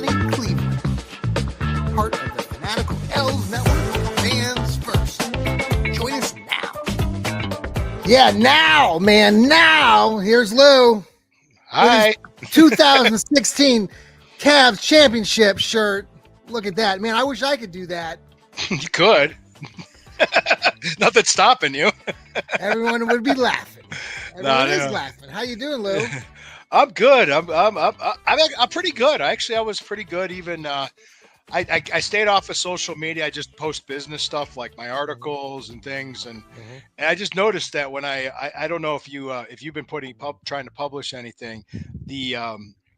City, Cleveland. Part of the Fanatical Elves Network, fans first. Join us now. Yeah, now, man, now. Here's Lou. Hi. 2016 Cavs championship shirt. Look at that, man. I wish I could do that. You could. Nothing's stopping you. Everyone would be laughing. Everyone is laughing. How you doing, Lou? I'm good. I'm pretty good. I was pretty good. Even I stayed off of social media. I just post business stuff like my articles and things, and I just noticed that when I don't know if you've been trying to publish anything,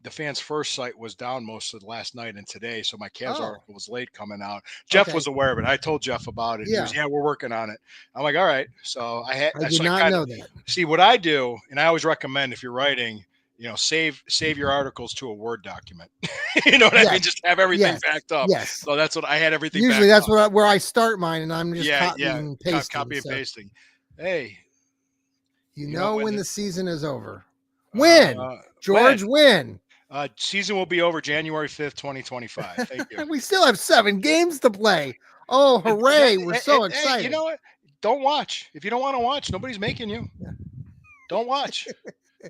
the fans first site was down most of the last night and today, so my Cavs article was late coming out. Jeff was aware of it. I told Jeff about it. Yeah. He was, we're working on it. I'm like, all right. So I did not know that. See what I do, and I always recommend if you're writing, save your articles to a Word document. You know what I mean? Just have everything backed up. Yes. So that's what I had everything. Usually that's where I start mine, and I'm just copying and pasting. Copy and pasting. Hey, you know when the season is over. When George, when? Season will be over January 5th, 2025. Thank you. We still have 7 games to play. Oh, hooray. We're so excited. Hey, you know what? Don't watch. If you don't want to watch, nobody's making you. Yeah. Don't watch.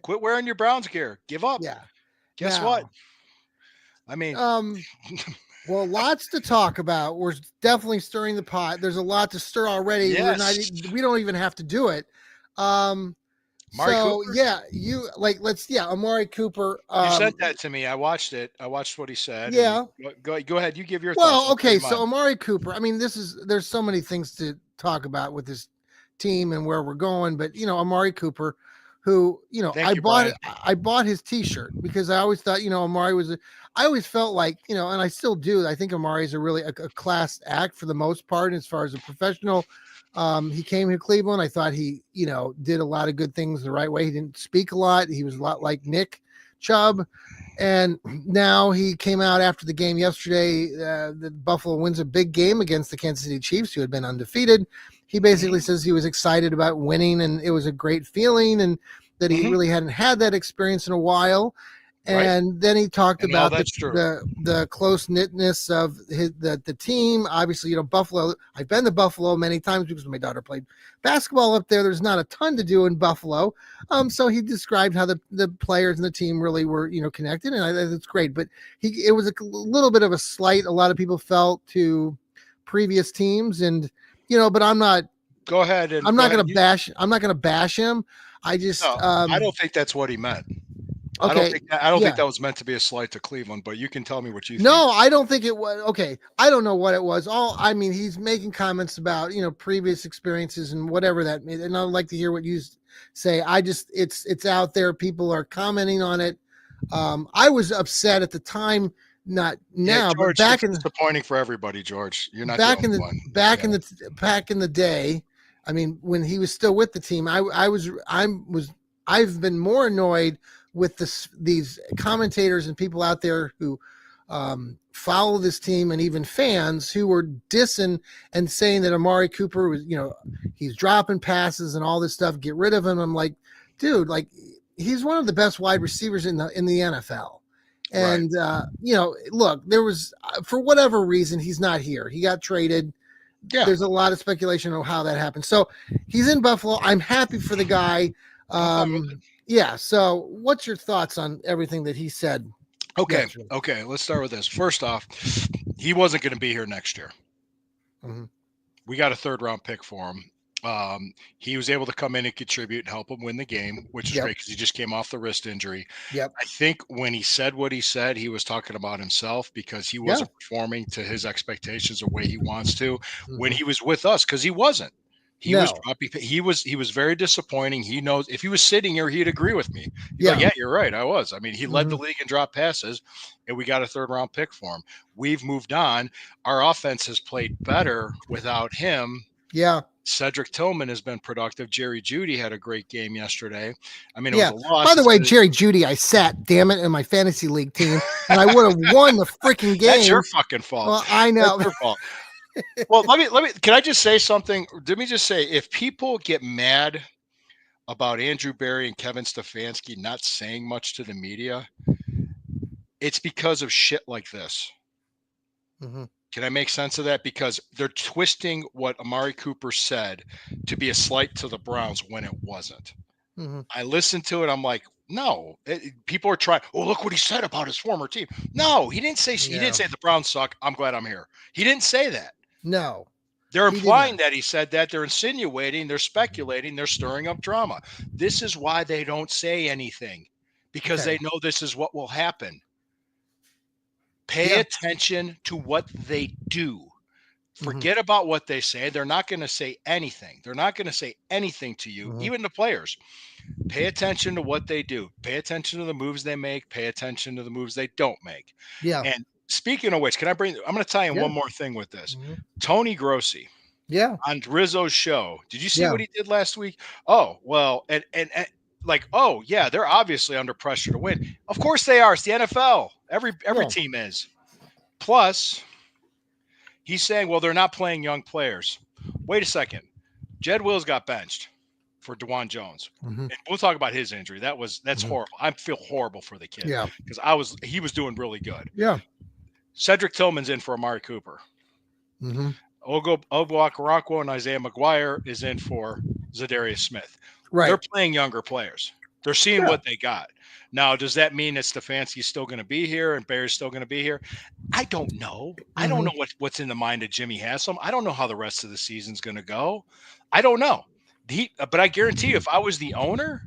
Quit wearing your Browns gear. Give up. Yeah. Guess what? I mean, well, lots to talk about. We're definitely stirring the pot. There's a lot to stir already. Yes. We don't even have to do it. Amari Cooper? Amari Cooper. You sent that to me. I watched it. I watched what he said. Yeah. Go ahead. You give your thoughts. Well, okay. So Amari Cooper, I mean, there's so many things to talk about with this team and where we're going, but Amari Cooper, who, I bought his t-shirt because I always thought, Amari I always felt like, and I still do. I think Amari is a class act for the most part, as far as a professional. He came to Cleveland. I thought he, did a lot of good things the right way. He didn't speak a lot. He was a lot like Nick Chubb. And now he came out after the game yesterday. The Buffalo wins a big game against the Kansas City Chiefs, who had been undefeated. He basically says he was excited about winning and it was a great feeling and that he really hadn't had that experience in a while. And then he talked about the close-knitness of the team. Obviously, Buffalo, I've been to Buffalo many times because my daughter played basketball up there. There's not a ton to do in Buffalo. So he described how the players and the team really were, connected. And I think it's great. But it was a little bit of a slight, a lot of people felt, to previous teams. And, but I'm not. Go ahead. I'm not going to bash. I'm not going to bash him. I just. I don't think that's what he meant. Okay. I don't think that was meant to be a slight to Cleveland, but you can tell me what you think. No, I don't think it was. Okay. I don't know what it was. He's making comments about, previous experiences and whatever that means. And I'd like to hear what you say. It's out there. People are commenting on it. I was upset at the time, not now, George, but back in disappointing for everybody, George. You're not back in the back in the day. I mean, when he was still with the team, I've been more annoyed with these commentators and people out there who follow this team and even fans who were dissing and saying that Amari Cooper was, he's dropping passes and all this stuff. Get rid of him. I'm like, dude, he's one of the best wide receivers in the NFL. And, look, there was, for whatever reason, he's not here. He got traded. Yeah. There's a lot of speculation on how that happened. So he's in Buffalo. I'm happy for the guy. Yeah. So what's your thoughts on everything that he said? Okay. Let's start with this. First off, he wasn't going to be here next year. Mm-hmm. We got a 3rd-round pick for him. He was able to come in and contribute and help him win the game, which is great because he just came off the wrist injury. Yep. I think when he said what he said, he was talking about himself because he wasn't performing to his expectations the way he wants to when he was with us, because he wasn't. He was very disappointing. He knows if he was sitting here, he'd agree with me. Yeah, you're right. I was. I mean, he led the league in drop passes, and we got a 3rd-round pick for him. We've moved on. Our offense has played better without him. Yeah. Cedric Tillman has been productive. Jerry Jeudy had a great game yesterday. I mean, it was a loss. By the way, Jerry Jeudy, I sat, damn it, in my fantasy league team, and I would have won the freaking game. That's your fucking fault. Well, I know. That's your fault. Well, let me. Can I just say something? Let me just say, if people get mad about Andrew Berry and Kevin Stefanski not saying much to the media, It's because of shit like this. Mm-hmm. Can I make sense of that? Because they're twisting what Amari Cooper said to be a slight to the Browns when it wasn't. Mm-hmm. I listened to it. I'm like, no. People are trying. Oh, look what he said about his former team. No, he didn't say. He didn't say the Browns suck. I'm glad I'm here. He didn't say that. No. They're implying that he said that. They're insinuating. They're speculating. They're stirring up drama. This is why they don't say anything, because they know this is what will happen. Pay attention to what they do. Forget about what they say. They're not going to say anything. They're not going to say anything to you, even the players. Pay attention to what they do. Pay attention to the moves they make. Pay attention to the moves they don't make. Yeah. And speaking of which, I'm going to tie in one more thing with this. Tony Grossi. Yeah. On Rizzo's show. Did you see what he did last week? Oh, well, and like, oh yeah, they're obviously under pressure to win. Of course they are. It's the NFL. Every team is. Plus, he's saying, well, they're not playing young players. Wait a second. Jed Wills got benched for DeJuan Jones. And we'll talk about his injury. That's horrible. I feel horrible for the kid. Yeah. Because he was doing really good. Yeah. Cedric Tillman's in for Amari Cooper. Okoronkwo and Isaiah McGuire is in for Zadarius Smith. Right. They're playing younger players. They're seeing what they got. Now, does that mean that Stefanski's still going to be here and Bear's still going to be here? I don't know. I don't know what's in the mind of Jimmy Haslam. I don't know how the rest of the season's going to go. I don't know. But I guarantee you, if I was the owner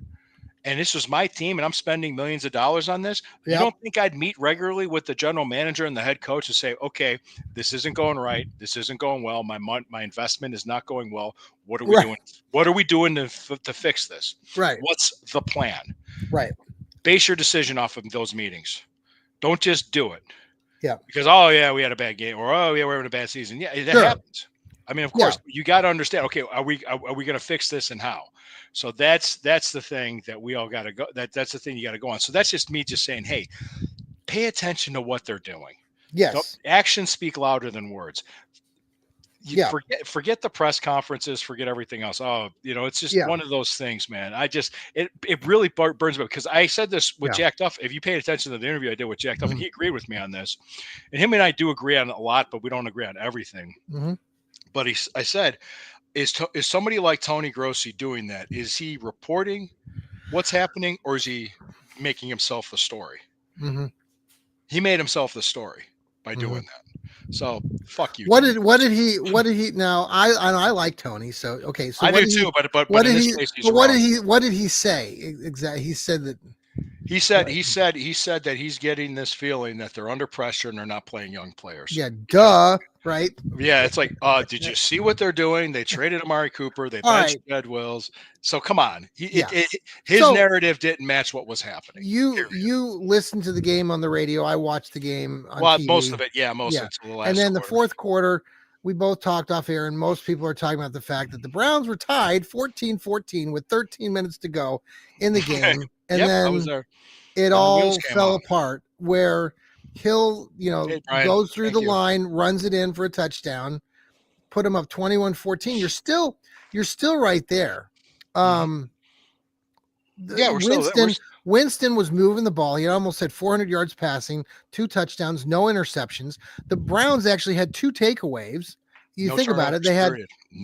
and this was my team and I'm spending millions of dollars on this, you don't think I'd meet regularly with the general manager and the head coach to say, okay, this isn't going right. This isn't going well. My investment is not going well. What are we doing? What are we doing to fix this? Right. What's the plan? Right. Base your decision off of those meetings. Don't just do it. Yeah. Because, oh, yeah, we had a bad game. Or, oh, yeah, we're having a bad season. Yeah, that happens. I mean, of course, you got to understand, okay, are we going to fix this and how? So that's the thing that we all got to go. That's the thing you got to go on. So that's just me just saying, hey, pay attention to what they're doing. Yes. Actions speak louder than words. Forget the press conferences, forget everything else. Oh, it's just one of those things, man. It really burns me because I said this with Jack Duff. If you paid attention to the interview I did with Jack Duff, and he agreed with me on this, and him and I do agree on a lot, but we don't agree on everything. But I said, is somebody like Tony Grossi doing that? Is he reporting what's happening, or is he making himself the story? He made himself the story by doing that. So fuck you. What did he? Now I like Tony. So okay. So I do too. But what in did this he? case, he's What wrong. did he say exactly? He said that. He said that he's getting this feeling that they're under pressure and they're not playing young players. Yeah. Duh. Right. Yeah. It's like, did you see what they're doing? They traded Amari Cooper. They benched Jed Wills. So come on. His narrative didn't match what was happening. You listened to the game on the radio. I watched the game on TV. Most of it. Yeah. Most of it. The last and then quarter. The fourth quarter, we both talked off air, and most people are talking about the fact that the Browns were tied 14-14 with 13 minutes to go in the game. And then it all fell apart where Hill, goes through the line, runs it in for a touchdown, put him up 21-14. You're still right there. Winston was moving the ball. He almost had 400 yards passing, 2 touchdowns, no interceptions. The Browns actually had 2 takeaways. You think about it. They had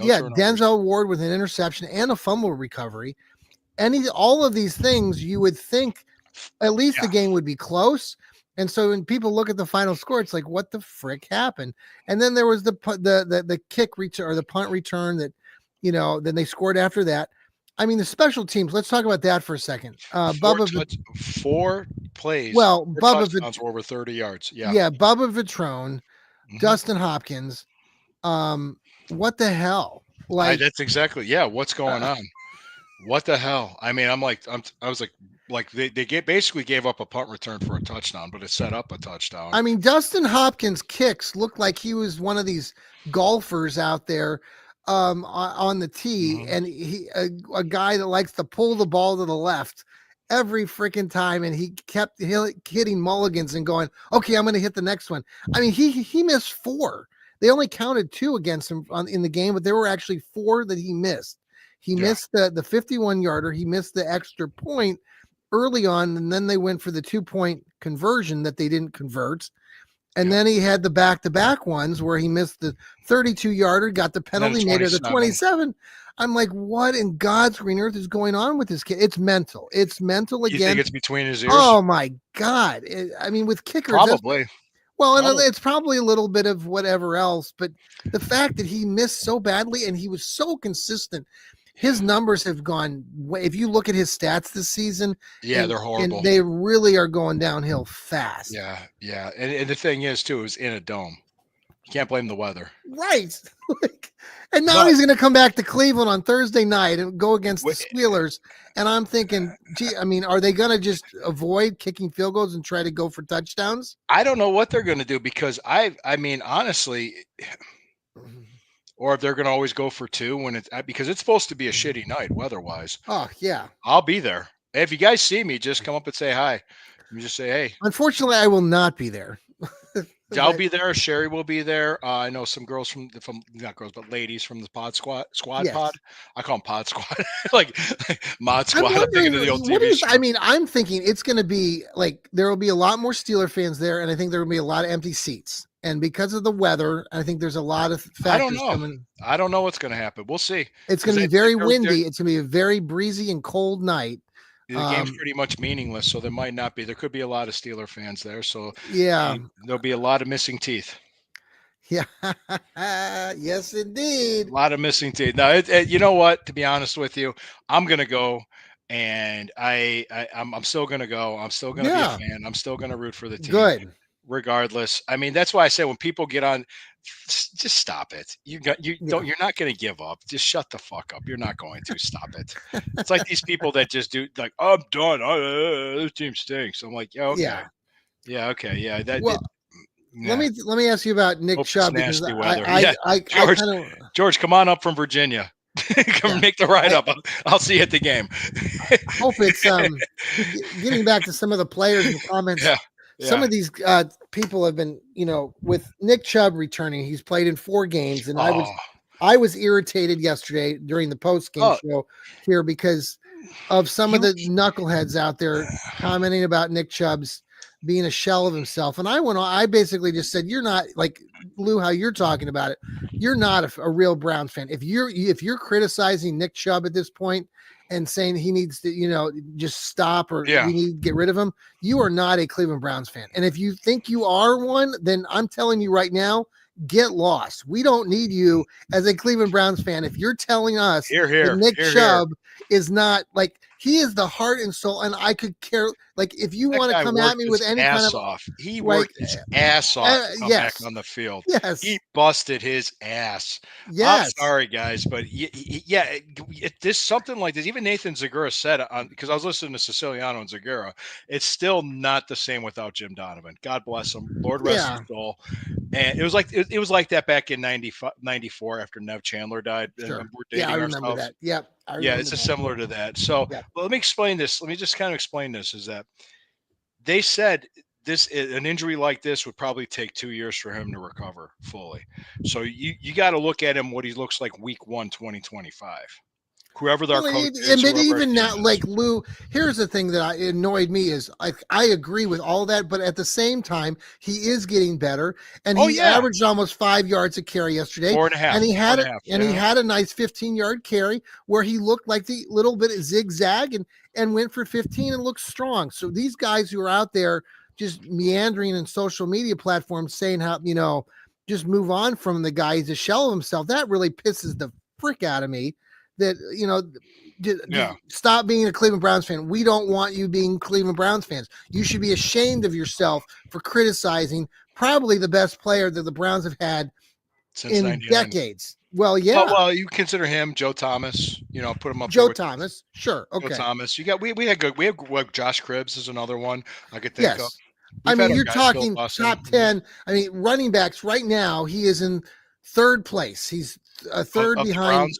Denzel Ward with an interception and a fumble recovery. All of these things, you would think at least the game would be close. And so when people look at the final score, it's like, what the frick happened? And then there was the kick return or the punt return that, then they scored after that. I mean, the special teams, let's talk about that for a second. 4 plays. Well, touchdowns were over 30 yards. Yeah. Yeah. Bubba Vitrone, Dustin Hopkins. What the hell? That's exactly. Yeah. What's going on? What the hell? I mean, I was like they basically gave up a punt return for a touchdown, but it set up a touchdown. I mean, Dustin Hopkins' kicks looked like he was one of these golfers out there on the tee, and he a guy that likes to pull the ball to the left every freaking time, and he kept hitting mulligans and going, okay, I'm going to hit the next one. I mean, he missed 4. They only counted 2 against him in the game, but there were actually 4 that he missed. He missed the 51-yarder. He missed the extra point. early on, and then they went for the 2-point conversion that they didn't convert. And Yeah. then he had the back-to-back ones where he missed the 32-yarder, got the penalty, made it a 27. I'm like, what in God's green earth is going on with this kid? It's mental. It's mental again. You think it's between his ears? Oh my God. I mean, with kickers, Probably. Well, and it's probably a little bit of whatever else, but the fact that he missed so badly and he was so consistent, his numbers have gone. If you look at his stats this season, yeah, they're horrible. And they really are going downhill fast. Yeah, yeah. And the thing is, too, it was in a dome. You can't blame the weather. Right. And now he's going to come back to Cleveland on Thursday night and go against the Steelers. And I'm thinking, gee, I mean, are they going to just avoid kicking field goals and try to go for touchdowns? I don't know what they're going to do because I mean, honestly, or if they're going to always go for 2 when it's because it's supposed to be a shitty night weather-wise. Oh, yeah. I'll be there. If you guys see me, just come up and say hi. You just say, hey. Unfortunately, I will not be there. I'll be there. Sherry will be there. I know some girls from not girls, but ladies from the Pod Squad yes. Pod. I call them Pod Squad, like Mod Squad. I'm thinking of the old TV show. I mean, I'm thinking it's going to be like there will be a lot more Steeler fans there, and I think there will be a lot of empty seats. And because of the weather, I think there's a lot of factors I don't know. coming. I don't know what's going to happen. We'll see. It's going to be very windy. It's going to be a very breezy and cold night. The game's pretty much meaningless, so there might not be. There could be a lot of Steeler fans there, so yeah, there'll be a lot of missing teeth. Yeah, yes, indeed. A lot of missing teeth. Now, you know what? To be honest with you, I'm gonna go, and I'm still gonna go. I'm still gonna be a fan. I'm still gonna root for the team. Good. Regardless, I mean that's why I say when people get on, just stop it. You're not going to give up. Just shut the fuck up. You're not going to stop it. It's like these people that just do like I'm done. This team stinks. I'm like, yeah, okay, yeah, okay, yeah. Let me ask you about Nick Chubb because George, come on up from Virginia. Come make the ride up. I'll see you at the game. I hope it's getting back to some of the players in the comments. Yeah. Some of these people have been, with Nick Chubb returning, he's played in 4 games, and I was irritated yesterday during the post-game show here because of some of the knuckleheads out there commenting about Nick Chubb's being a shell of himself. And I basically just said, you're not like Lou, how you're talking about it. You're not a real Browns fan. If you're criticizing Nick Chubb at this point and saying he needs to, just stop or we need to get rid of him, you are not a Cleveland Browns fan. And if you think you are one, then I'm telling you right now, get lost. We don't need you as a Cleveland Browns fan. If you're telling us that Nick Chubb is not like, he is the heart and soul, and I could care. Like, if you want to come at me with any kind of he worked his ass off to come back on the field. Yes, he busted his ass. Yes, I'm sorry, guys, but this something like this. Even Nathan Zagura said because I was listening to Siciliano and Zagura, it's still not the same without Jim Donovan. God bless him, Lord rest his soul. And it was like that back in 94 after Nev Chandler died. Sure. I remember that. Yep. It's similar to that. So well, let me explain this. Let me just kind of explain this is that they said an injury like this would probably take 2 years for him to recover fully. So you got to look at him, what he looks like week 1, 2025. Whoever their coach is. But even now, like Lou, here's the thing that annoyed me is I agree with all that, but at the same time, he is getting better, and he averaged almost 5 yards a carry yesterday. 4.5. And he had he had a nice 15-yard carry where he looked like the little bit of zigzag and went for 15 and looked strong. So these guys who are out there just meandering in social media platforms saying how just move on from the guy, he's a shell of himself. That really pisses the frick out of me. That stop being a Cleveland Browns fan. We don't want you being Cleveland Browns fans. You should be ashamed of yourself for criticizing probably the best player that the Browns have had since in 99. Decades. Well, yeah. Well, you consider him Joe Thomas. Put him up. Joe Thomas, sure, okay. Joe Thomas. You got we had good. We have Josh Cribbs is another one I could think of. I mean, you're talking top 10. I mean, running backs right now. He is in 3rd place. He's a third behind.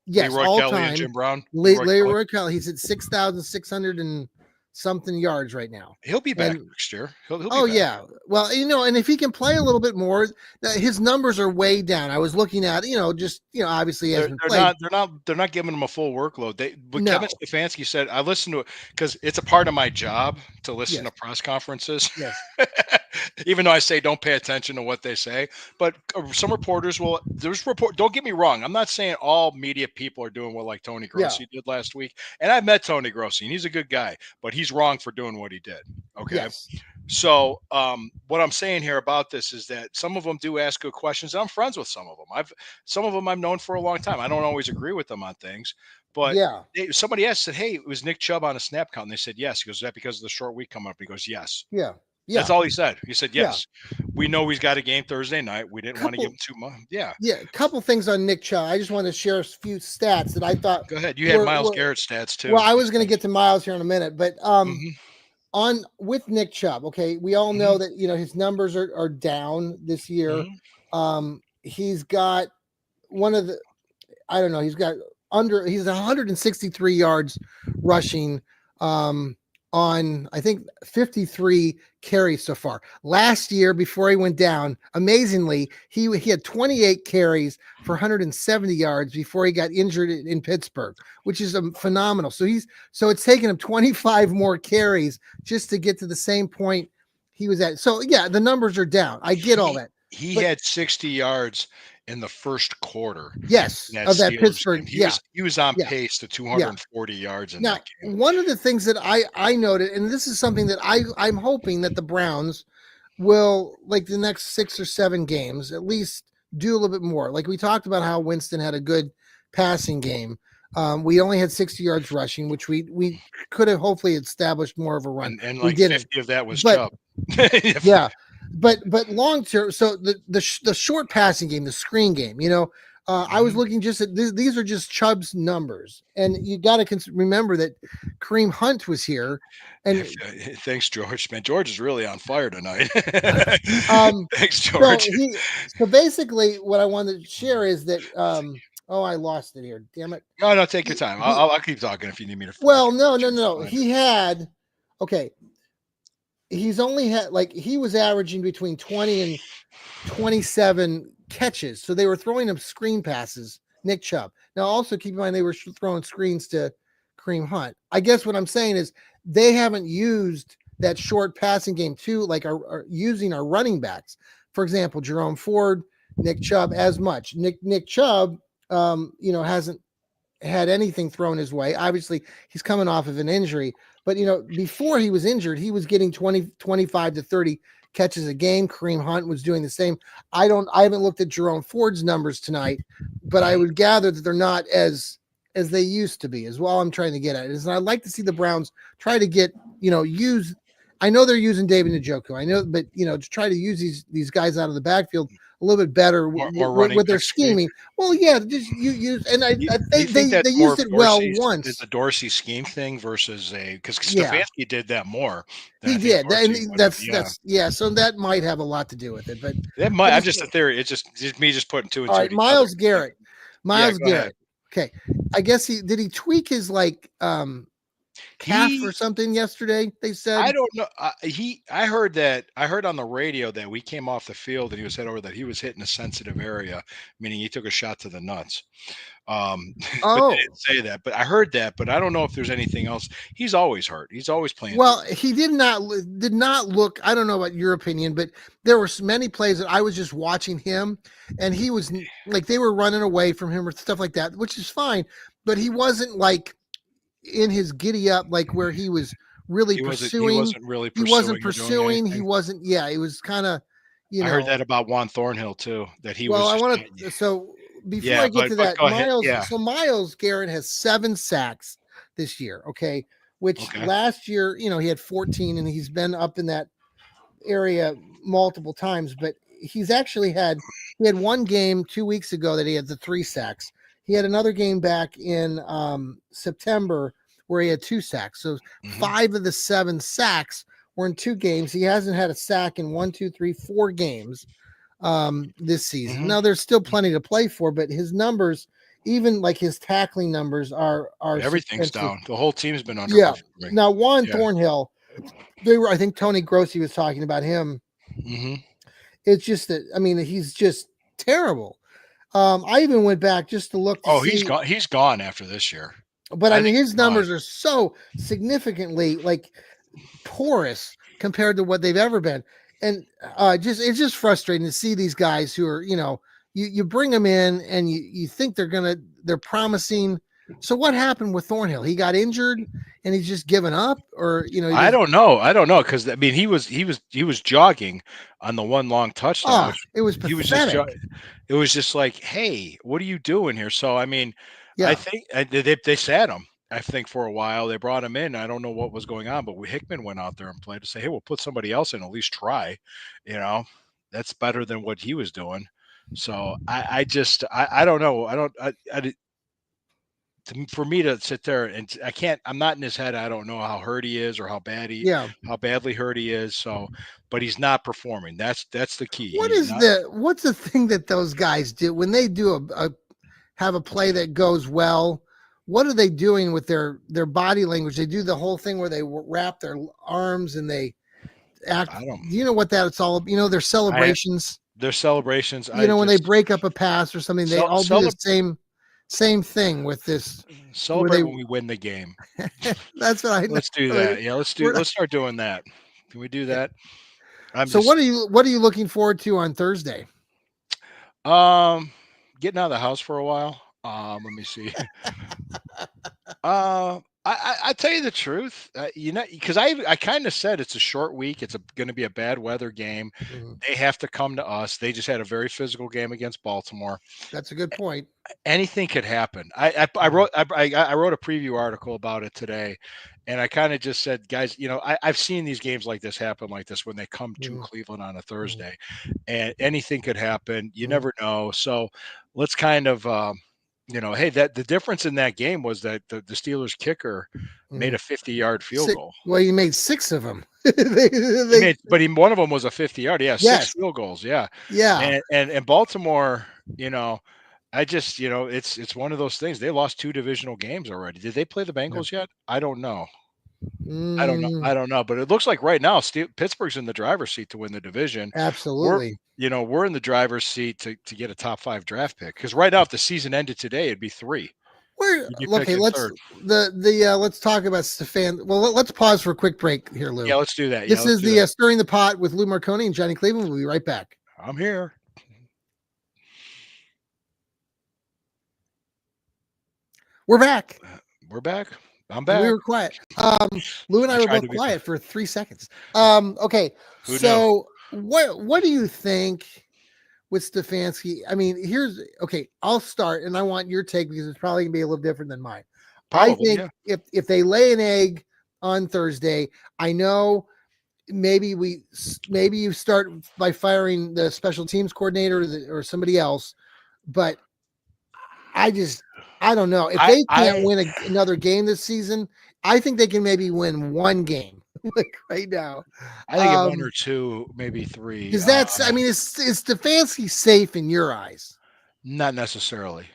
Yes, Leroy all Kelly time. and Jim Brown. Leroy Kelly. He's at 6,600 and something yards right now. He'll be back And next year. He'll be oh back. yeah, well, and if he can play a little bit more, his numbers are way down. I was looking at, just obviously he hasn't played. They're not giving him a full workload. But No. Kevin Stefanski said, I listened to it because it's a part of my job to listen Yes. to press conferences. Yes. Even though I say don't pay attention to what they say, but some reporters will. Don't get me wrong. I'm not saying all media people are doing what like Tony Grossi did last week. And I met Tony Grossi, and he's a good guy, but he's wrong for doing what he did. Okay. Yes. So what I'm saying here about this is that some of them do ask good questions. And I'm friends with some of them. Some of them I've known for a long time. I don't always agree with them on things, but Yeah. somebody asked, said, "Hey, was Nick Chubb on a snap count?" And they said, "Yes." He goes, "Is that because of the short week coming up?" He goes, "Yes." Yeah. Yeah. That's all he said. He said, Yeah. "Yes, we know he's got a game Thursday night. We didn't want to give him too much." Yeah. Yeah. A couple things on Nick Chubb. I just want to share a few stats that I thought. Go ahead. You had Myles Garrett stats too. Well, I was going to get to Myles here in a minute, but Mm-hmm. with Nick Chubb, okay, we all know that his numbers are down this year. He's got he's 163 yards rushing on I think 53 carries so far. Last year, before he went down, amazingly, he had 28 carries for 170 yards before he got injured in Pittsburgh, which is phenomenal. So it's taken him 25 more carries just to get to the same point he was at. So yeah, the numbers are down. I get all that. He had 60 yards in the first quarter. Yes, of that Pittsburgh. He was on pace to 240 yards in that game. One of the things that I noted, and this is something that I'm hoping that the Browns will, like the next 6 or 7 games, at least do a little bit more. Like we talked about how Winston had a good passing game. We only had 60 yards rushing, which we could have hopefully established more of a run. And like 50 of that was Chubb. Yeah. But long term, so the short passing game, the screen game, I was looking just at these are just Chubb's numbers, and you got to remember that Kareem Hunt was here. And thanks, George. Man, George is really on fire tonight. Thanks, George. So, so basically, what I wanted to share is that. I lost it here. Damn it. No, take your time. I'll keep talking if you need me to. Well, no. He had, okay. He's only had he was averaging between 20 and 27 catches. So they were throwing him screen passes, Nick Chubb. Now also keep in mind they were throwing screens to Kareem Hunt. I guess what I'm saying is they haven't used that short passing game too, like are using our running backs. For example, Jerome Ford, Nick Chubb as much. Nick Chubb hasn't had anything thrown his way. Obviously, he's coming off of an injury, but before he was injured, he was getting 25 to 30 catches a game. Kareem Hunt was doing the same. I haven't looked at Jerome Ford's numbers tonight, but I would gather that they're not as they used to be, as well. I'm trying to get at is, and I'd like to see the Browns try to get, use. I know they're using David Njoku. I know, but to try to use these guys out of the backfield a little bit better with their scheming. Well, yeah, just you use, and they used it well once. It's a Dorsey scheme thing versus because Stefanski did that more. He did, and that's So that might have a lot to do with it, but that might. I'm just a theory. It's just me just putting two and two. All right, Myles Garrett. Garrett. Okay, I guess he tweak his calf or something yesterday. They said I don't know. I heard on the radio that we came off the field and he was head over that he was hitting a sensitive area, meaning he took a shot to the nuts. But they didn't say that, but I heard that, but I don't know if there's anything else. He's always hurt. He's always playing. Well, he did not look. I don't know about your opinion, but there were many plays that I was just watching him, and he was like they were running away from him or stuff like that, which is fine, but he wasn't like in his giddy up, like where he was really pursuing. He wasn't pursuing. He wasn't. Yeah, it was kind of. I heard that about Juan Thornhill too. That he was. Well, I want to. So before I get to that, Myles. So Myles Garrett has 7 sacks this year. Okay, which last year, he had 14, and he's been up in that area multiple times. But he had one game 2 weeks ago that he had the 3 sacks. He had another game back in September where he had 2 sacks. So 5 of the 7 sacks were in 2 games. He hasn't had a sack in 4 games this season. Now there's still plenty to play for, but his numbers, even like his tackling numbers are Everything's substantially. down. The whole team's been Yeah. underperforming. Now Juan Yeah. Thornhill, they were. I think Tony Grossi was talking about him. Mm-hmm. It's just that I mean he's just terrible. I even went back just to look to Oh, he's see, gone. He's gone after this year. but I I mean think he's his gone. numbers are so significantly like porous compared to what they've ever been, and just it's just frustrating to see these guys who are you bring them in and you think they're promising. So what happened with Thornhill? He got injured and he's just given up, or he I just don't know. I don't know because I mean he was jogging on the one long touchdown, which it was he was just pathetic. it was just like, hey, what are you doing here? So I mean, I Yeah, think they sat him. I think for a while they brought him in. I don't know what was going on, but Hickman went out there and played to say, hey, we'll put somebody else in, at least try. You know, that's better than what he was doing. So I don't know. For me to sit there and I can't. I'm not in his head. I don't know how hurt he is or yeah. how badly hurt he is. So, but he's not performing. That's the key. What He's is not. what's the thing that those guys do when they do have a play that goes well? What are they doing with their body language? They do the whole thing where they wrap their arms and they act. I don't. Do you know what that's all? Their I celebrations. Their celebrations. When they break up a pass or something, they all do the Celebrate same thing with this. Where celebrate they when we win the game. that's what I know. Let's do that. Yeah, let's start doing that. Can we do that? I'm So just what are you looking forward to on Thursday? um getting out of the house for a while. Let me see. I tell you the truth, because I kind of said it's a short week. It's going to be a bad weather game. Mhm. They have to come to us. They just had a very physical game against Baltimore. That's a good point. Anything could happen. I Mhm. wrote a preview article about it today, and I kind of just said, guys, I've seen these games like this happen like this when they come to Mhm. Cleveland on a Mhm. Thursday, and anything could happen. You Mhm. never know. So let's kind of hey, that the difference in that game was that the Steelers kicker made Mhm. a 50-yard field goal. Well, you made six of them. He they made, but one of them was a 50-yard. Yeah, six yes, field goals. Yeah, yeah, and Baltimore, I just, it's one of those things. They lost two divisional games already. Did they play the yeah. Bengals yet? I don't know. I don't know. Mm, I don't know. But it looks like right now, Pittsburgh's in the driver's seat to win the division. We're, absolutely. we're in the driver's seat to get a top 5 draft pick. Because right now, if the season ended today, it'd be 3. We're You'd be okay. picking Let's third. let's talk about Stefan. Well, let's pause for a quick break here, Lou. Yeah, let's do that. Yeah, This let's is do the that. stirring the pot with Lou Marconi and Johnny Cleveland. We'll be right back. I'm here. We're back. We're back. I'm And we back. were quiet. Lou and I I were tried both to be. quiet for 3 seconds. Okay. Who knew? So what do you think with Stefanski? I mean, here's okay. I'll start, and I want your take because it's probably gonna be a little different than mine. I Probably, think yeah. if they lay an egg on Thursday, I know maybe you start by firing the special teams coordinator or somebody else, but I don't know if I they can't I win another game this season. I think they can maybe win one game like right now. I think in 1 or 2, maybe 3. Because that's I mean, is Stefanski safe in your eyes? Not necessarily.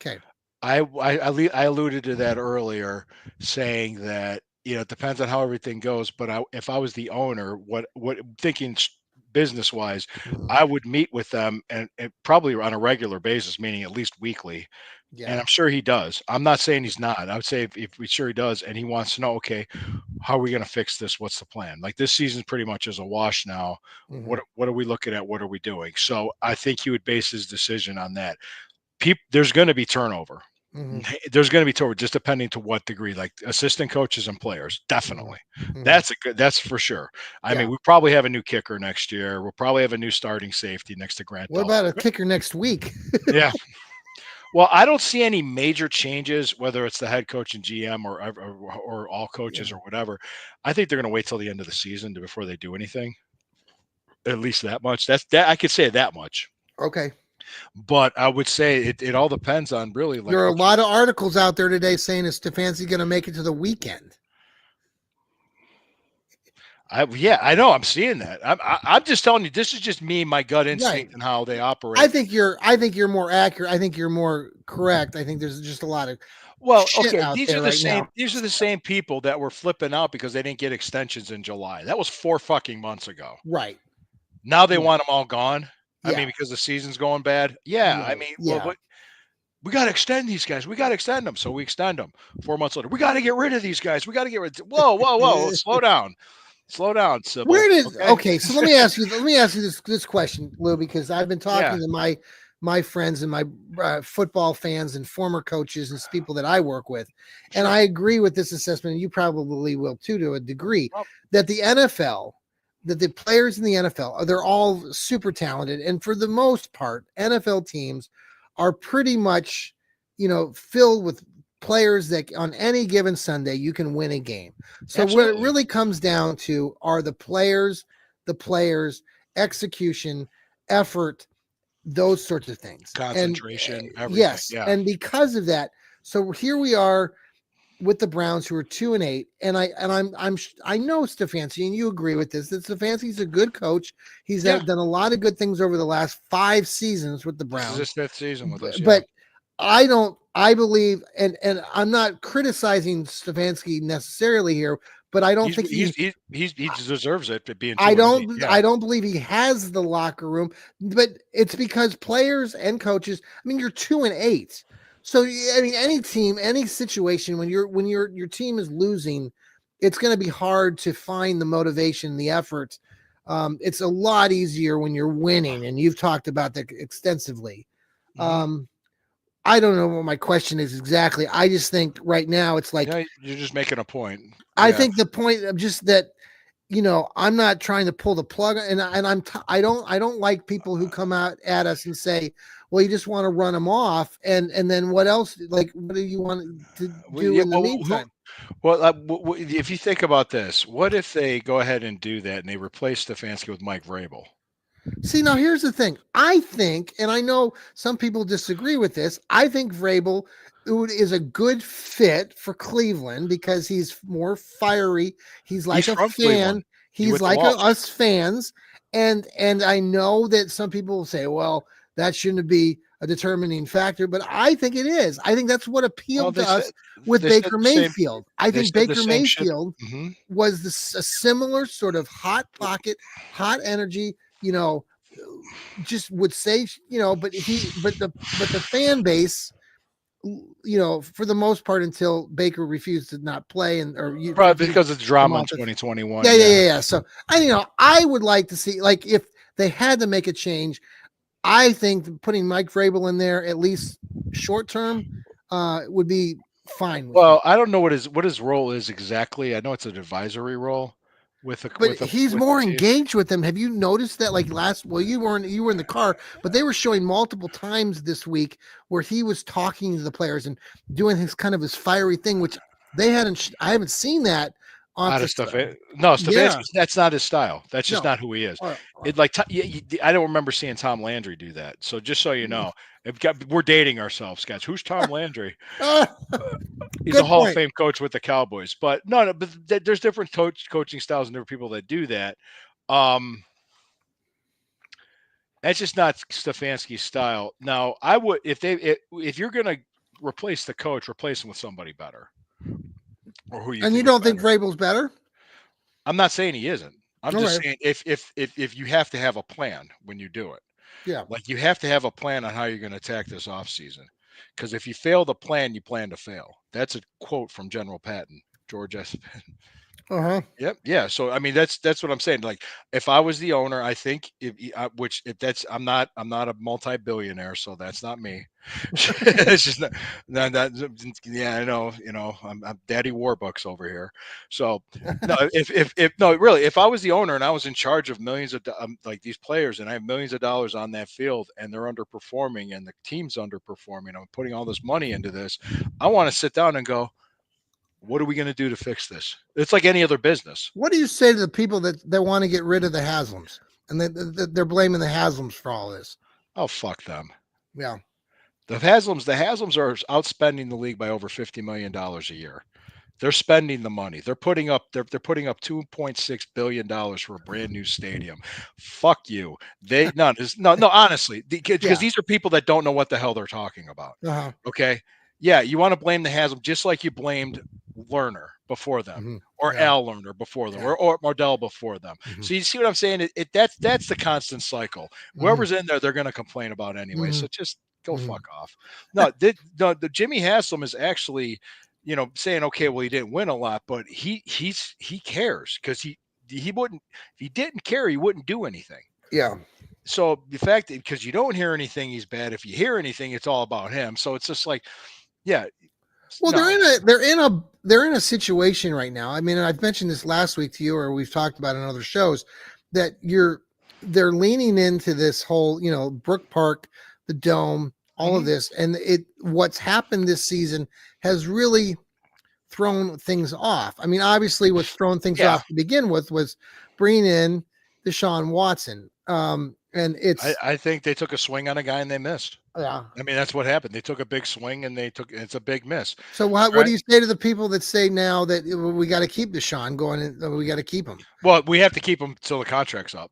Okay. I alluded to that earlier, saying that it depends on how everything goes. But if I was the owner, what thinking business wise, Mhm. I would meet with them and probably on a regular basis, meaning at least weekly. And Yeah. I'm sure he does. I'm not saying he's not. I would say if we sure he does, and he wants to know, okay, how are we going to fix this? What's the plan? Like this season pretty much is a wash now. Hmm. What are we looking at? What are we doing? So I think he would base his decision on that. There's going to be turnover. Hmm. There's going to be turnover, just depending to what degree. Like assistant coaches and players, Hmm. definitely. Hmm. That's for sure. I Yeah. mean, we probably have a new kicker next year. We'll probably have a new starting safety next to Grant What Delpit. about a kicker next week? Yeah. Well, I don't see any major changes, whether it's the head coach and GM or all Yeah. coaches or whatever. I think they're going to wait till the end of the season before they do anything. At least that much. That I could say that much. Okay. But I would say it all depends on really There like are a what you. lot of articles out there today saying is Stefanski going to make it to the weekend? Yeah, I know. I'm seeing that. I'm just telling you. This is just me, my gut Right. instinct, and how they I operate. think you're more accurate. I think you're more correct. I think there's just a lot of Well, shit okay, out there right now. these are the same people that were flipping out because they didn't get extensions in July. That was 4 fucking months ago. Right. Now they Yeah. want them all gone. I Yeah. mean, because the season's going bad. Yeah, I Right. mean, well, Yeah. what we got to extend these guys. We got to extend them. So we extend them. 4 months later, we got to get rid of these guys. We got to get rid. Whoa, whoa, whoa! Slow down, Sybil. Where did Okay. okay? So let me ask you this question, Lou, because I've been talking Yeah, to my friends and my football fans and former coaches and people that I work with, and sure. I agree with this assessment, and you probably will too, to a degree, Well, that the NFL, that the players in the NFL, they're all super talented, and for the most part, NFL teams are pretty much, filled with players that on any given Sunday you can win a game. So what it absolutely. really comes down to are the players, execution, effort, those sorts of things. And Concentration, everything. yes, Yeah. and because of that, so here we are with the Browns, who are 2-8, and I know Stefanski, and you agree with this, that Stefanski's a good coach. He's Yeah. done a lot of good things over the last 5 seasons with the This is his Browns, 5th season with us. Yeah. but I believe, and I'm not criticizing Stefanski necessarily here, but I don't think He deserves it for being I 2-8. don't Yeah. I don't believe he has the locker room, but it's because players and coaches, I mean, you're 2-8. So I mean, any team, any situation, when your team is losing, it's going to be hard to find the motivation, the effort. It's a lot easier when you're winning, and you've talked about that extensively. Hmm. Um, I don't know what my question is exactly. I just think right now it's like, Yeah, you're just making a point. I Yeah. think the point of just that, I'm not trying to pull the plug, I don't like people who come out at us and say, well, you just want to run them off, and then what else? Like, what do you want to do Yeah, in the well, meantime? if you think about this, what if they go ahead and do that and they replace Stefanski with Mike Vrabel? See, now here's the thing. I think, and I know some people disagree with this, I think Vrabel is a good fit for Cleveland because he's more fiery. He's He's like a from Cleveland. fan. He He's went to like Walsh. us fans. And I know that some people will say, well, that shouldn't be a determining factor, but I think it is. I think that's what Well, appealed to us with they said Baker the same. Mayfield. I They think said the Baker same shit. Mayfield Hmm. was a similar sort of hot pocket, hot energy, just would say, but the fan base, for the most part, until Baker refused to not play and or you Probably refused because of the to come drama in off the. Yeah, 2021. yeah, Yeah. yeah, yeah. So I would like to see, like, if they had to make a change, I think putting Mike Vrabel in there at least short term would be fine with me. Well, I don't know what his role is exactly. I know it's an advisory role But he's with the more team. engaged with them. Have you noticed that? Like well, you were in the car, but they were showing multiple times this week where he was talking to the players and doing his fiery thing, which I haven't seen that off Out the. of no, Yeah, Stefanski. That's not his style. That's just no. not who he is. Uh, It like I don't remember seeing Tom Landry do that. So just so you know, we're dating ourselves, guys. Who's Tom Landry? uh, He's a good Hall of point. Fame coach with the Cowboys. But no, but there's different coaching styles and different people that do that. Um, that's just not Stefanski's style. Now, I would if you're gonna replace the coach, replace him with somebody better, or who you And you think is don't think better. Vrabel's better? I'm not saying he isn't. I'm All just right. saying if you have to have a plan when you do it, Yeah. like you have to have a plan on how you're going to attack this offseason. Because if you fail the plan, you plan to fail. That's a quote from General Patton, George S. Uh huh. Yep. Yeah. So I mean, that's what I'm saying. Like, if I was the owner, I think which if that's I'm not a multi-billionaire, so that's not me. It's just yeah, I know. I'm Daddy Warbucks over here. So no, if no, really, if I was the owner and I was in charge of millions of like these players, and I have millions of dollars on that field, and they're underperforming, and the team's underperforming, I'm putting all this money into this. I want to sit down and go, what are we going to do to fix this? It's like any other business. What do you say to the people that want to get rid of the Haslams and they're blaming the Haslams for all this? Oh, fuck them. Yeah. The Haslams are outspending the league by over $50 million a year. They're spending the money. They're putting up $2.6 billion for a brand new stadium. Fuck you. No, honestly, because Yeah. these are people that don't know what the hell they're talking about. Uh-huh. Okay. Yeah, you want to blame the Haslam just like you blamed Lerner before them, Hmm. or Yeah. Al Lerner before them, Yeah. or Mardell before them. Hmm. So you see what I'm saying? That's the constant cycle. Hmm. Whoever's in there, they're going to complain about anyway. Hmm. So just go Hmm. fuck off. No, the Jimmy Haslam is actually, saying, okay, well, he didn't win a lot, but he cares, because he wouldn't, if he didn't care, he wouldn't do anything. Yeah. So the fact that, because you don't hear anything, he's bad. If you hear anything, it's all about him. So it's just like, yeah, Well, no, they're in a situation right now. I mean, and I've mentioned this last week to you, or we've talked about in other shows, that they're leaning into this whole, Brook Park, the Dome, all of mhm. this, and what's happened this season has really thrown things off. I mean, obviously, what's thrown things Yeah, off to begin with was bringing in Deshaun Watson, and I think they took a swing on a guy and they missed. yeah. I mean, that's what happened. They took a big swing and it's a big miss. So what do Right. you say to the people that say now that we got to keep Deshaun going, and we got to keep him? Well, we have to keep him till the contract's up.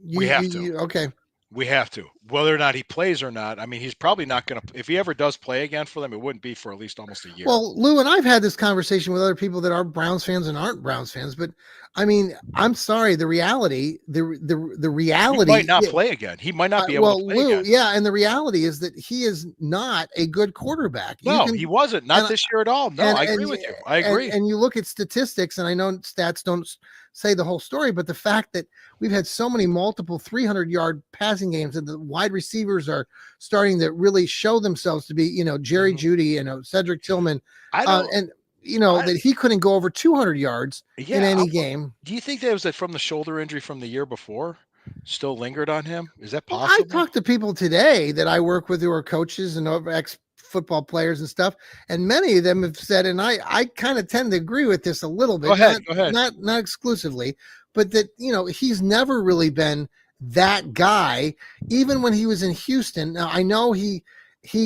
You, We you, have to. you okay? We have to. Whether or not he plays or not, I mean, he's probably not going to. If he ever does play again for them, it wouldn't be for at least almost a year. Well, Lou and I've had this conversation with other people that are Browns fans and aren't Browns fans, but I mean, I'm sorry, the reality, the He reality. might not play again. He might not be able to play Lou, again. yeah, and the reality is that he is not a good quarterback. You No, can he wasn't. Not and this year at all. No, and I and agree with you. I agree. and you look at statistics, and I know stats don't say the whole story, but the fact that we've had so many multiple 300-yard passing games, and the wide receivers are starting to really show themselves to be, Jerry Mhm. Jeudy, Cedric Tillman, I don't. and I, that he couldn't go over 200 yards in yeah. any game. Do you think that was from the shoulder injury from the year before? Still lingered on him? Is that Well, I possible? talked to people today that I work with who are coaches and ex football players and stuff, and many of them have said, and I kind of tend to agree with this a little bit, Go ahead. Go ahead. not exclusively, but that he's never really been that guy, even when he was in Houston. Now I know he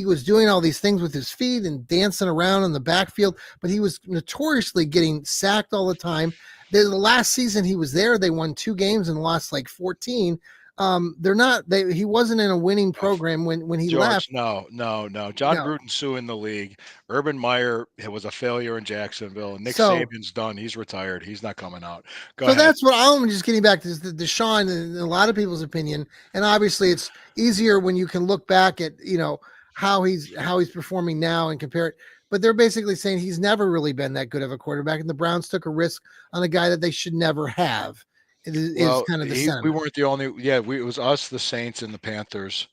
was doing all these things with his feet and dancing around in the backfield, but he was notoriously getting sacked all the time. The last season he was there, they won 2 games and lost like 14. He wasn't in a winning program when he George, left. no. John No. Gruden's suing the league. Urban Meyer was a failure in Jacksonville. Nick So Saban's done. He's retired. He's not coming out. Go so ahead. that's what I'm just getting back to, is the Deshaun, in a lot of people's opinion, and obviously it's easier when you can look back at how he's performing now and compare it. But they're basically saying he's never really been that good of a quarterback, and the Browns took a risk on a guy that they should never have. Is Well, kind of the we sentiment. weren't the only. Yeah, it was us, the Saints, and the Panthers,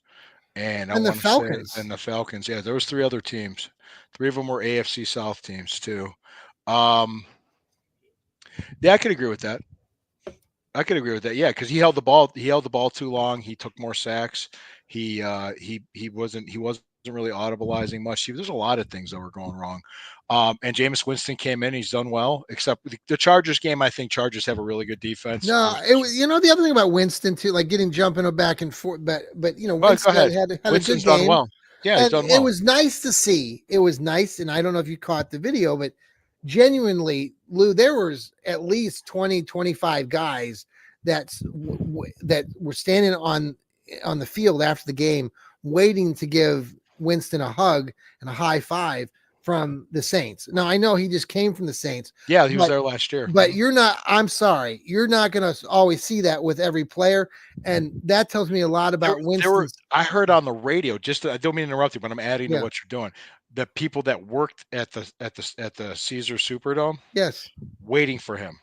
and I And the want to say, Falcons. and the Falcons. Yeah, there was 3 other teams. 3 of them were AFC South teams too. Um, yeah, I could agree with that. Yeah, because he held the ball. He held the ball too long. He took more sacks. He wasn't really audibilizing much. There's a lot of things that were going wrong. And Jameis Winston came in. He's done well, except the Chargers game. I think Chargers have a really good defense. No, it was the other thing about Winston too, like getting jumping back and forth, but Well, go Winston ahead. had a good Winston's done game, well. Yeah, he's and done it well. was nice to see. It was nice, and I don't know if you caught the video, but genuinely, Lou, there was at least 20, 25 guys that were standing on the field after the game, waiting to give Winston a hug and a high five from the Saints. Now I know he just came from the Saints. Yeah, he was there last year. But I'm sorry, you're not going to always see that with every player, and that tells me a lot about Winston. I heard on the radio. I don't mean to interrupt you, but I'm adding to Yeah. what you're doing. The people that worked at the Caesar Superdome, Yes, waiting for him,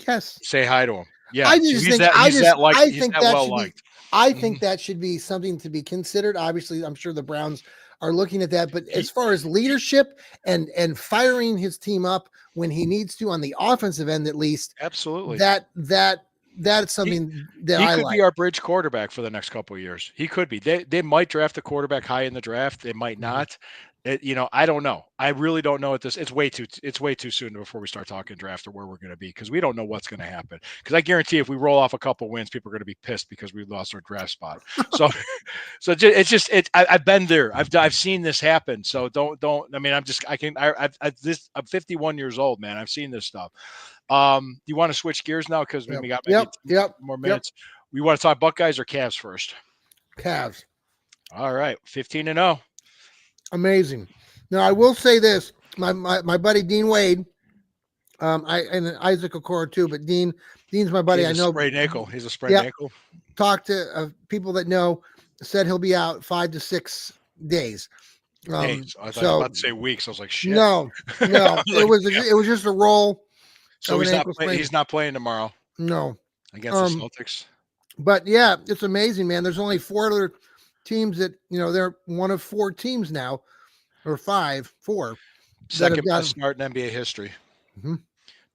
yes. say hi to him. Yeah, I so just he's think that he's that like I he's think that that well should be. liked. I Mhm. think that should be something to be considered. Obviously, I'm sure the Browns are looking at that. But as far as leadership and firing his team up when he needs to on the offensive end, at least, Absolutely. that's something that He I could like. be our bridge quarterback for the next couple of years. He could be. They might draft a quarterback high in the draft. They might Mhm. not. I don't know. I really don't know at this. It's way too soon before we start talking draft or where we're going to be, because we don't know what's going to happen. Because I guarantee if we roll off a couple wins, people are going to be pissed because we lost our draft spot. So, So I've been there. I've seen this happen. So don't. I mean, I'm 51 years old, man. I've seen this stuff. You want to switch gears now because we got maybe more minutes. We want to talk Buckeyes or Cavs first? Cavs. All right, 15-0. Amazing. Now I will say this: my buddy Dean Wade, and Isaac Okoro too, but Dean's my buddy. I know. Sprained ankle. He's a sprained ankle. Talked to people that know. Said he'll be out 5 to 6 days. Days. I was about to say weeks. I was like, shit. No. Like, it was just a roll. So he's not playing tomorrow. No. Against the Celtics. But yeah, it's amazing, man. There's only 4 other teams that they're one of 4 teams now, or 4. Second best start in NBA history. Mm-hmm.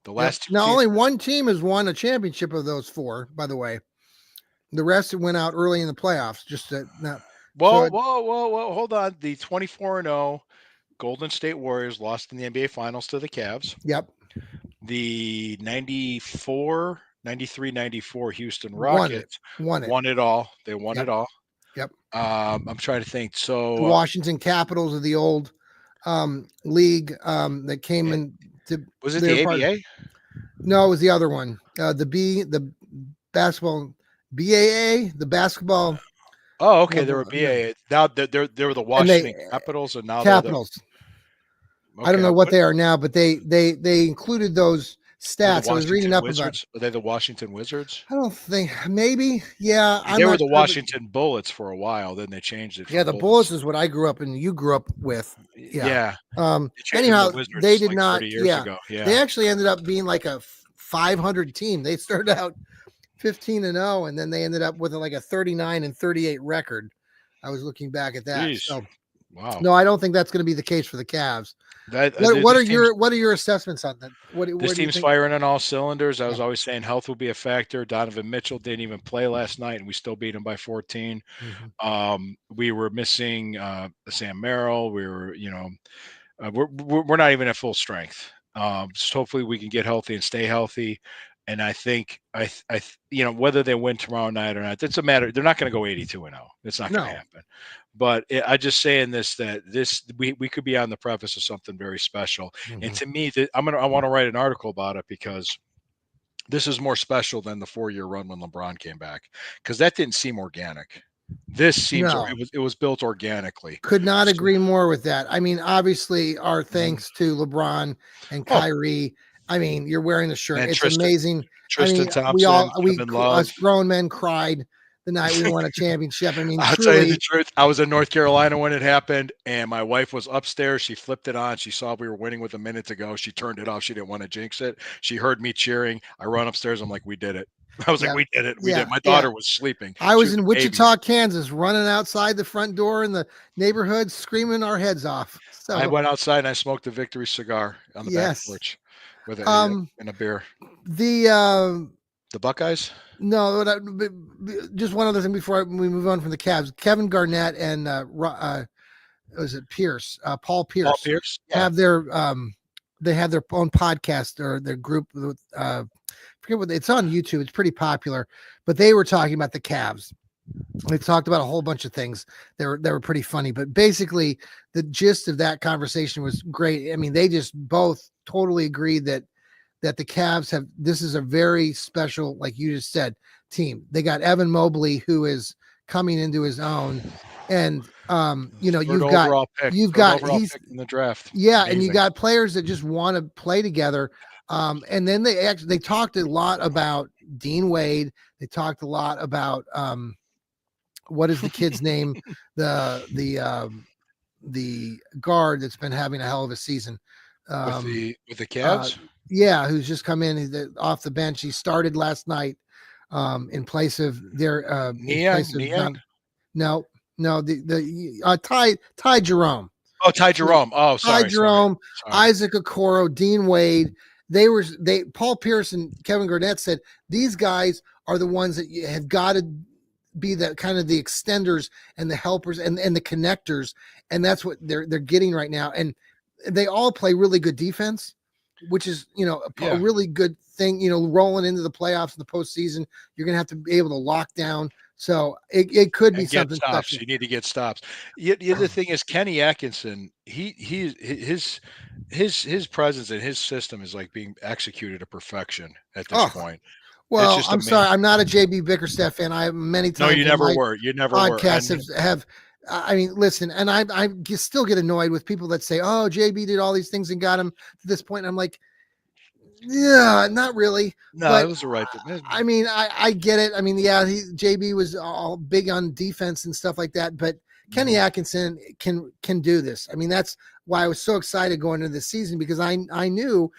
The last 2 now only one team has won a championship of those 4, by the way. The rest went out early in the playoffs. Just whoa, hold on. The 24-0 Golden State Warriors lost in the NBA Finals to the Cavs. Yep. The 93-94 Houston Rockets won it all. They won it all. Yep. I'm trying to think. So the Washington Capitals of the old league that came in. Was it the ABA? No, it was the other one. The basketball. BAA, the basketball. Oh, okay. They were BAA. Now they were the Washington Capitals, and now Capitals. I don't know what they are now, but they included those stats. I was reading up about. Are they the Washington Wizards? I don't think. Maybe. Yeah. They were the Washington Bullets for a while. Then they changed it. Yeah, the Bullets is what I grew up and you grew up with. Yeah. Anyhow, they did not. 30 years ago. Yeah. They actually ended up being like a 500 team. They started out 15-0, and then they ended up with like a 39-38 record. I was looking back at that. Jeez. So, wow. No, I don't think that's going to be the case for the Cavs. What are your assessments on that? This team's firing on all cylinders. I was always saying health will be a factor. Donovan Mitchell didn't even play last night, and we still beat him by 14. Mm-hmm. We were missing Sam Merrill. We were, we're not even at full strength. So hopefully we can get healthy and stay healthy. And I think whether they win tomorrow night or not, it's a matter. They're not going to go 82-0. It's not going to happen. But I just saying that we could be on the preface of something very special. Mm-hmm. And to me, I want to write an article about it because this is more special than the 4-year run when LeBron came back, because that didn't seem organic. This seems it was built organically. Could not agree more with that. I mean, obviously, our thanks to LeBron and Kyrie. I mean, you're wearing the shirt. And it's amazing. Tristan Thompson, us grown men cried the night we won a championship. I mean, I'll tell you the truth. I was in North Carolina when it happened, and my wife was upstairs. She flipped it on. She saw we were winning with a minute to go. She turned it off. She didn't want to jinx it. She heard me cheering. I run upstairs. I'm like, we did it. I was like, we did it. We did. My daughter was sleeping. I was in Wichita, Kansas, running outside the front door in the neighborhood, screaming our heads off. So I went outside and I smoked a victory cigar on the back porch with and a beer. The Buckeyes? No, just one other thing before we move on from the Cavs. Kevin Garnett and was it Pierce? Paul Pierce have their they have their own podcast or their group. Forget what it's on YouTube. It's pretty popular, but they were talking about the Cavs. They talked about a whole bunch of things. They were pretty funny, but basically the gist of that conversation was great. I mean, they just both totally agreed that the Cavs this is a very special, like you just said, team. They got Evan Mobley, who is coming into his own, and you've got he's in the draft. Yeah, amazing. And you got players that just want to play together. And then they talked a lot about Dean Wade. They talked a lot about what is the kid's name? The guard that's been having a hell of a season. With the Cavs? Who's just come in off the bench. He started last night in place of their Neon? No, Ty Jerome. Oh, Ty Jerome. Oh, sorry. Ty Jerome, sorry. Isaac Okoro, Dean Wade. Paul Pierce and Kevin Garnett said these guys are the ones that have got to be the kind of the extenders and the helpers and the connectors, and that's what they're getting right now. And they all play really good defense, which is a really good thing, rolling into the playoffs and the postseason, you're going to have to be able to lock down. So it could be And get something stops. special. You need to get stops. The other thing is Kenny Atkinson. His presence and his system is like being executed to perfection at this Oh, point. It's well, just I'm amazing. sorry. I'm not a JB Bickerstaff fan. I many No, you times in never my were. You never were. podcasts And have I mean, listen, and still get annoyed with people that say, "Oh, JB did all these things and got him to this point." And I'm like, yeah, not really. no, it But was the right. I mean, I get it. I mean, yeah, JB was all big on defense and stuff like that, but Kenny Mhm. Atkinson can do this. I mean, that's why I was so excited going into this season, because I knew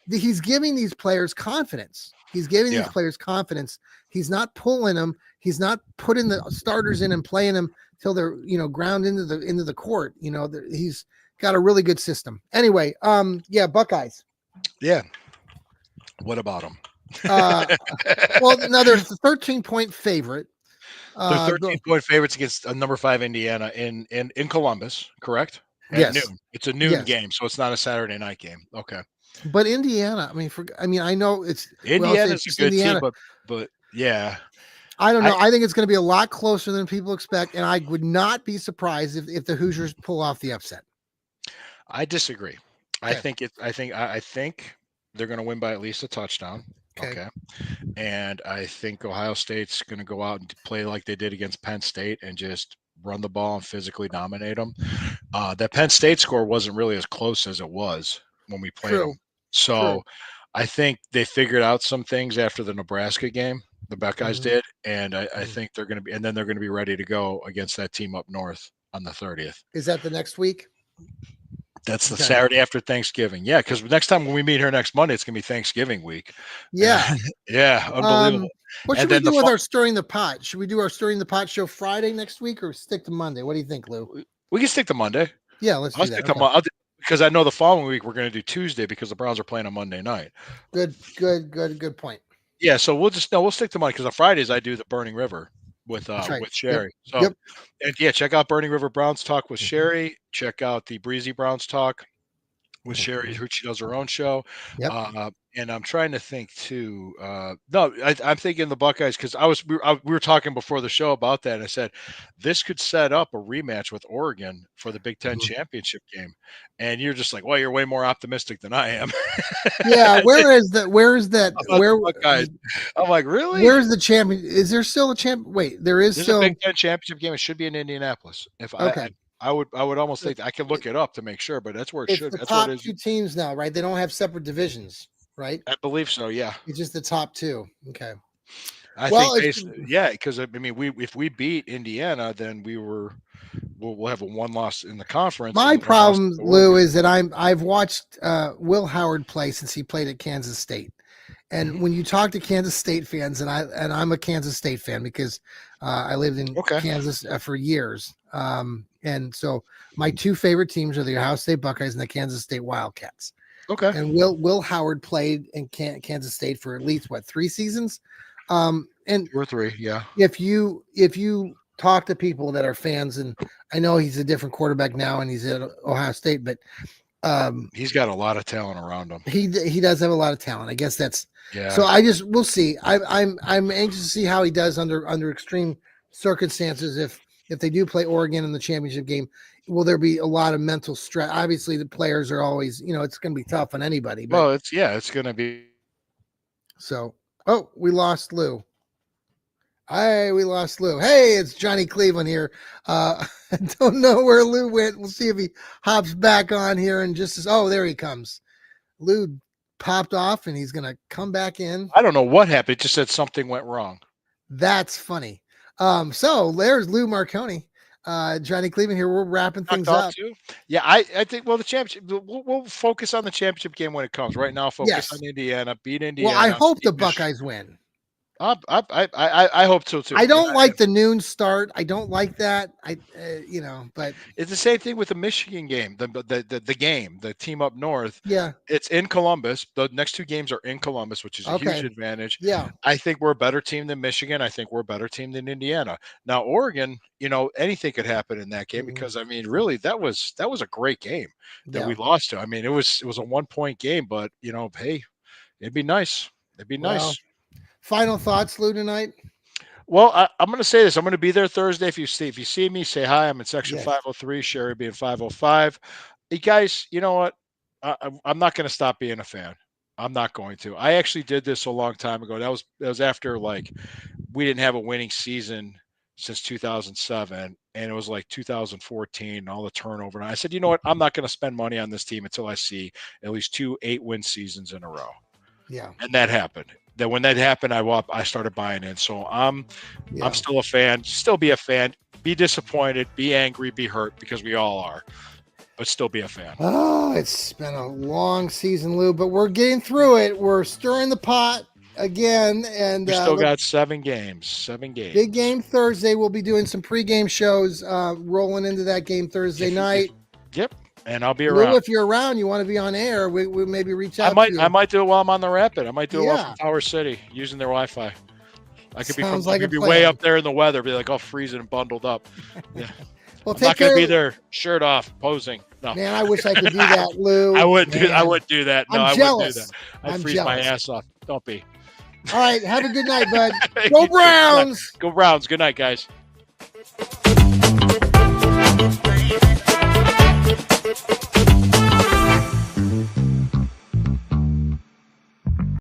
that he's giving these players confidence. He's giving these Yeah. players confidence. He's not pulling them. He's not putting the starters in and playing them till they're ground into the court. He's got a really good system. Anyway, yeah, Buckeyes. Yeah. What about them? Uh, well, no, they're the 13-point favorite. They're The 13-point favorites against number 5 Indiana in Columbus, correct? At Yes, noon. It's a noon yes, game, so it's not a Saturday night game. Okay. but Indiana. I mean, I know we all say Indiana's a it's good team, Indiana. but yeah, I don't I know. I think it's going to be a lot closer than people expect, and I would not be surprised if the Hoosiers pull off the upset. I disagree. Okay. I think they're going to win by at least a touchdown. Okay. Okay. And I think Ohio State's going to go out and play like they did against Penn State and just run the ball and physically dominate them. That Penn State score wasn't really as close as it was when we played True. them. So I think they figured out some things after the Nebraska game. The Buckeyes Mhm. did, and I Mhm. think they're going to be, and then they're going to be ready to go against that team up north on the 30th. Is that the next week? That's the Okay. Saturday after Thanksgiving. Yeah, because next time when we meet here next Monday, it's going to be Thanksgiving week. Yeah. Yeah, unbelievable. What And should we then do with our Stirring the Pot? Should we do our Stirring the Pot show Friday next week, or stick to Monday? What do you think, Lou? we can stick to Monday. Yeah, let's I'll do that. stick to Okay. Monday because I know the following week we're going to do Tuesday because the Browns are playing on Monday night. Good point. Yeah, so we'll stick to Monday because on Fridays I do the Burning River with That's right. Sherry. So Yep. and yeah, check out Burning River Browns Talk with Sherry. Check out the Breezy Browns Talk with Sherry, who she does her own show. Yep. And I'm trying to think too. No, I'm thinking the Buckeyes because we were talking before the show about that. And I said this could set up a rematch with Oregon for the Big Ten championship game. And you're just like, well, you're way more optimistic than I am. Yeah. Where is that? Where is that? About the Buckeyes. I'm like, really? Where's the champion? Is there still a champ? Wait, there is There's still a Big Ten championship game. It should be in Indianapolis. okay. I would almost think I can look it up to make sure, but that's where it It's should. the That's where top it is. two teams now, right? They don't have separate divisions, right? I believe so. Yeah. It's just the top two. Okay. I Well, think because I mean, if we beat Indiana, then we'll have a one loss in the conference. My and one loss problem, to Lou, Oregon. is that I've watched Will Howard play since he played at Kansas State, and when you talk to Kansas State fans, and I'm a Kansas State fan because I lived in Kansas for years, and so my two favorite teams are the Ohio State Buckeyes and the Kansas State Wildcats. Okay. And Will Howard played in Kansas State for at least 3 seasons, and 2 or 3, yeah. If you talk to people that are fans, and I know he's a different quarterback now and he's at Ohio State, but he's got a lot of talent around him. He does have a lot of talent. I guess that's yeah. So we'll see. I'm anxious to see how he does under extreme circumstances. If they do play Oregon in the championship game, will there be a lot of mental stress? Obviously, the players are always, it's going to be tough on anybody. But, well, it's going to be. So, we lost Lou. We lost Lou. Hey, it's Johnny Cleveland here. I don't know where Lou went. We'll see if he hops back on here and there he comes. Lou popped off and he's going to come back in. I don't know what happened. It just said something went wrong. That's funny. So there's Lou Marconi. Johnny Cleveland here. We're wrapping things up. Too. Yeah, I think, the championship, we'll focus on the championship game when it comes. Right now, focus on Indiana, beat Indiana. Well, I hope the Buckeyes win. I hope so too. I don't like the noon start. I don't like that. But it's the same thing with the Michigan game. The team up north. Yeah, it's in Columbus. The next 2 games are in Columbus, which is a huge advantage. Yeah, I think we're a better team than Michigan. I think we're a better team than Indiana. Now Oregon, anything could happen in that game because I mean, really, that was a great game that we lost to. I mean, it was a 1-point game, but hey, it'd be nice. It'd be Well, nice. Final thoughts, Lou, tonight? Well, I'm going to say this. I'm going to be there Thursday. If you see me, say hi. I'm in section Yes. 503. Sherry being 505. Hey guys, you know what? I'm not going to stop being a fan. I'm not going to. I actually did this a long time ago. That was after like we didn't have a winning season since 2007, and it was like 2014 and all the turnover. And I said, you know what? I'm not going to spend money on this team until I see at least 2 8-win seasons in a row. Yeah. And that happened. Then when that happened, I started buying in. So I'm still a fan. Still be a fan. Be disappointed. Be angry. Be hurt, because we all are. But still be a fan. Oh, it's been a long season, Lou, but we're getting through it. We're stirring the pot again, and We still got 7 games. 7 games. Big game Thursday. We'll be doing some pregame shows rolling into that game Thursday night. Yep. And I'll be around. Lou, if you're around, you want to be on air, we maybe reach out to you. I might do it while I'm on the Rapid. I might do it while from Tower City using their Wi-Fi. I could be way up there in the weather, be like all freezing and bundled up. Yeah. Well, I'm not going to be there shirt off posing. No. Man, I wish I could do that, Lou. I wouldn't do that. No, I'm jealous. I wouldn't do that. I'd freeze my ass off. Don't be. All right. Have a good night, bud. Go Browns. Go Browns. Good night, guys.